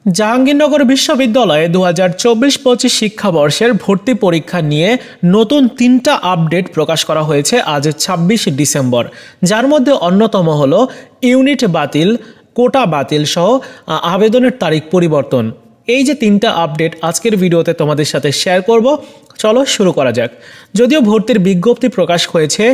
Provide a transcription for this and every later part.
জাহাঙ্গীরনগর বিশ্ববিদ্যালয়ে 2024-25 শিক্ষাবর্ষের ভর্তি পরীক্ষা নিয়ে নতুন 3টা আপডেট প্রকাশ করা হয়েছে আজ 26 ডিসেম্বর, যার মধ্যে অন্যতম হল ইউনিট বাতিল, কোটা বাতিল সহ আবেদনের তারিখ পরিবর্তন। এই যে 3টা আপডেট আজকের ভিডিওতে তোমাদের সাথে শেয়ার করব। চলো শুরু করা যাক। যদিও ভর্তির বিজ্ঞপ্তি প্রকাশ হয়েছে,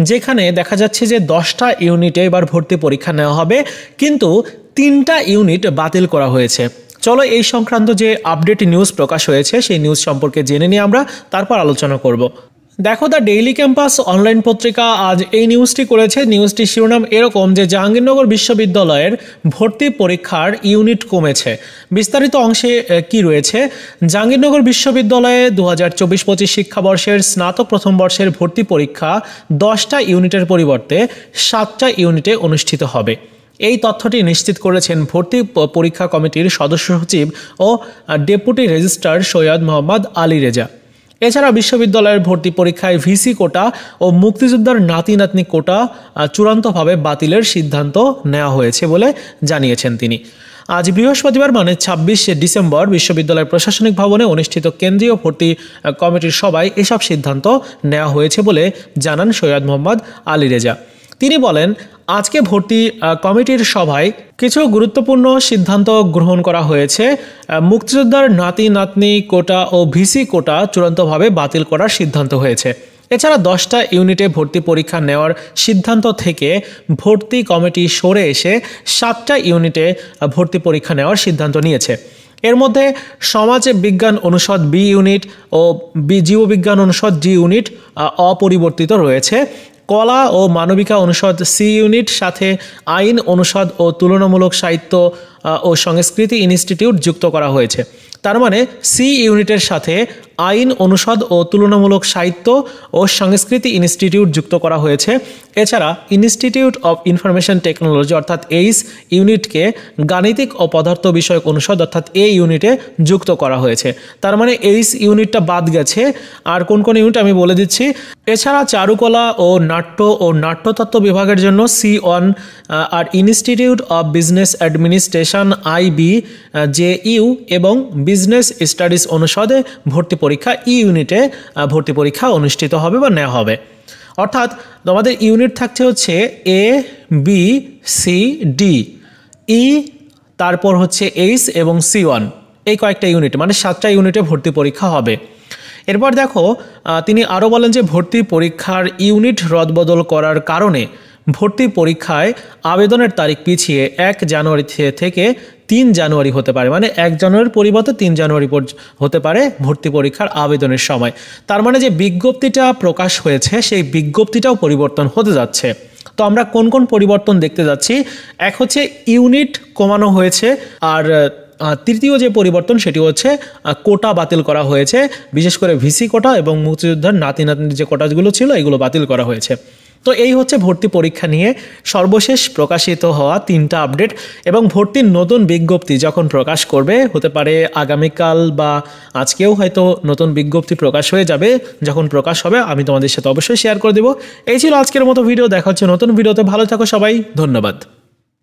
যেখানে দেখা যাচ্ছে যে 10টা ইউনিটে এবার ভর্তি পরীক্ষা নেওয়া হবে, কিন্তু 3টা ইউনিট বাতিল করা হয়েছে। চলো এই সংক্রান্ত যে আপডেট নিউজ প্রকাশ হয়েছে সেই নিউজ সম্পর্কে জেনে নিয়ে আমরা তারপর আলোচনা করব। দেখো, দ্য ডেইলি ক্যাম্পাস অনলাইন পত্রিকা আজ এই নিউজটি করেছে। নিউজটি শিরোনাম এরকম যে জাহাঙ্গীরনগর বিশ্ববিদ্যালয়ের ভর্তি পরীক্ষার ইউনিট কমেছে। বিস্তারিত অংশে কি রয়েছে? জাহাঙ্গীরনগর বিশ্ববিদ্যালয়ে 2024-25 শিক্ষাবর্ষের স্নাতক প্রথম বর্ষের ভর্তি পরীক্ষা 10টা ইউনিটের পরিবর্তে 7টা ইউনিটে অনুষ্ঠিত হবে। এই তথ্যটি নিশ্চিত করেছেন ভর্তি পরীক্ষা কমিটির সদস্য সচিব ও ডেপুটি রেজিস্ট্রার সৈয়দ মোহাম্মদ আলী রেজা। এছাড়া বিশ্ববিদ্যালয়ের ভর্তি পরীক্ষায় ভিসি কোটা ও মুক্তিযোদ্ধার নাতি নাতনি কোটা চূড়ান্তভাবে বাতিলের সিদ্ধান্ত নেওয়া হয়েছে বলে জানিয়েছেন তিনি। আজ বৃহস্পতিবার মানে 26 ডিসেম্বর বিশ্ববিদ্যালয়ের প্রশাসনিক ভবনে অনুষ্ঠিত কেন্দ্রীয় ভর্তি কমিটির সভায় এসব সিদ্ধান্ত নেওয়া হয়েছে বলে জানান সৈয়দ মোহাম্মদ আলী রেজা। তিনি বলেন, আজকে ভর্তি কমিটির সভায় কিছু গুরুত্বপূর্ণ সিদ্ধান্ত গ্রহণ করা হয়েছে। মুক্তিযোদ্ধার নাতি নাতনি কোটা ও ভিসি কোটা চূড়ান্তভাবে বাতিল করার সিদ্ধান্ত হয়েছে। এছাড়া 10টা ইউনিটে ভর্তি পরীক্ষা নেওয়ার সিদ্ধান্ত থেকে ভর্তি কমিটি সরে এসে 7টা ইউনিটে ভর্তি পরীক্ষা নেওয়ার সিদ্ধান্ত নিয়েছে। এর মধ্যে সমাজ বিজ্ঞান অনুষদ বি ইউনিট ও জীববিজ্ঞান অনুষদ ডি ইউনিট অপরিবর্তিত রয়েছে। কলা ও মানবিকা অনুষদ সি ইউনিট, সাথে আইন অনুষদ ও তুলনামূলক সাহিত্য ও সংস্কৃতি ইনস্টিটিউট যুক্ত করা হয়েছে। তার মানে সি ইউনিটের সাথে আইন অনুষদ ও তুলনামূলক সাহিত্য ও সংস্কৃতি ইনস্টিটিউট যুক্ত করা হয়েছে। এছাড়া ইনস্টিটিউট অফ ইনফরমেশন টেকনোলজি অর্থাৎ এইস ইউনিটকে গাণিতিক ও পদার্থ বিষয়ক অনুষদ অর্থাৎ এ ইউনিটে যুক্ত করা হয়েছে। তার মানে এইস ইউনিটটা বাদ গেছে। আর কোন কোন ইউনিট আমি বলে দিচ্ছি। এছাড়া চারুকলা ও নাট্যতত্ত্ব বিভাগের জন্য C1 আর institute of business administration IB JU এবং বিজনেস স্টাডিজ অনুষদে ভর্তি পরীক্ষা ই ইউনিটে ভর্তি পরীক্ষা অনুষ্ঠিত হবে বা নেওয়া হবে। অর্থাৎ তোমাদের ইউনিট থাকছে হচ্ছে A B C D E, তারপর হচ্ছে এইচ এবং C1, এই কয়েকটা ইউনিট মানে 7টা ইউনিটে ভর্তি পরীক্ষা হবে। এরপর দেখো, তিনি আরও বলেন যে ভর্তি পরীক্ষার ইউনিট রদবদল করার কারণে ভর্তি পরীক্ষায় আবেদনের তারিখ পিছিয়ে 1 জানুয়ারি থেকে 3 জানুয়ারি হতে পারে। মানে 1 জানুয়ারির পরিবর্তে 3 জানুয়ারি হতে পারে ভর্তি পরীক্ষার আবেদনের সময়। তার মানে যে বিজ্ঞপ্তিটা প্রকাশ হয়েছে সেই বিজ্ঞপ্তিটাও পরিবর্তন হতে যাচ্ছে। তো আমরা কোন কোন পরিবর্তন দেখতে যাচ্ছি? এক হচ্ছে ইউনিট কমানো হয়েছে, আর তৃতীয় যে পরিবর্তন সেটি হচ্ছে কোটা বাতিল করা হয়েছে। বিশেষ করে ভিসি কোটা এবং মুক্তিযোদ্ধার নাতি নাতনির যে কোটাগুলো ছিল এগুলো বাতিল করা হয়েছে। তো এই হচ্ছে ভর্তি পরীক্ষা নিয়ে সর্বশেষ প্রকাশিত হওয়া 3টা আপডেট। এবং ভর্তির নতুন বিজ্ঞপ্তি যখন প্রকাশ করবে, হতে পারে আগামীকাল বা আজকেও হয়তো নতুন বিজ্ঞপ্তি প্রকাশ হয়ে যাবে। যখন প্রকাশ হবে আমি তোমাদের সাথে অবশ্যই শেয়ার করে দেবো। এই ছিল আজকের মতো ভিডিও। দেখা হচ্ছে নতুন ভিডিওতে। ভালো থাকো সবাই, ধন্যবাদ।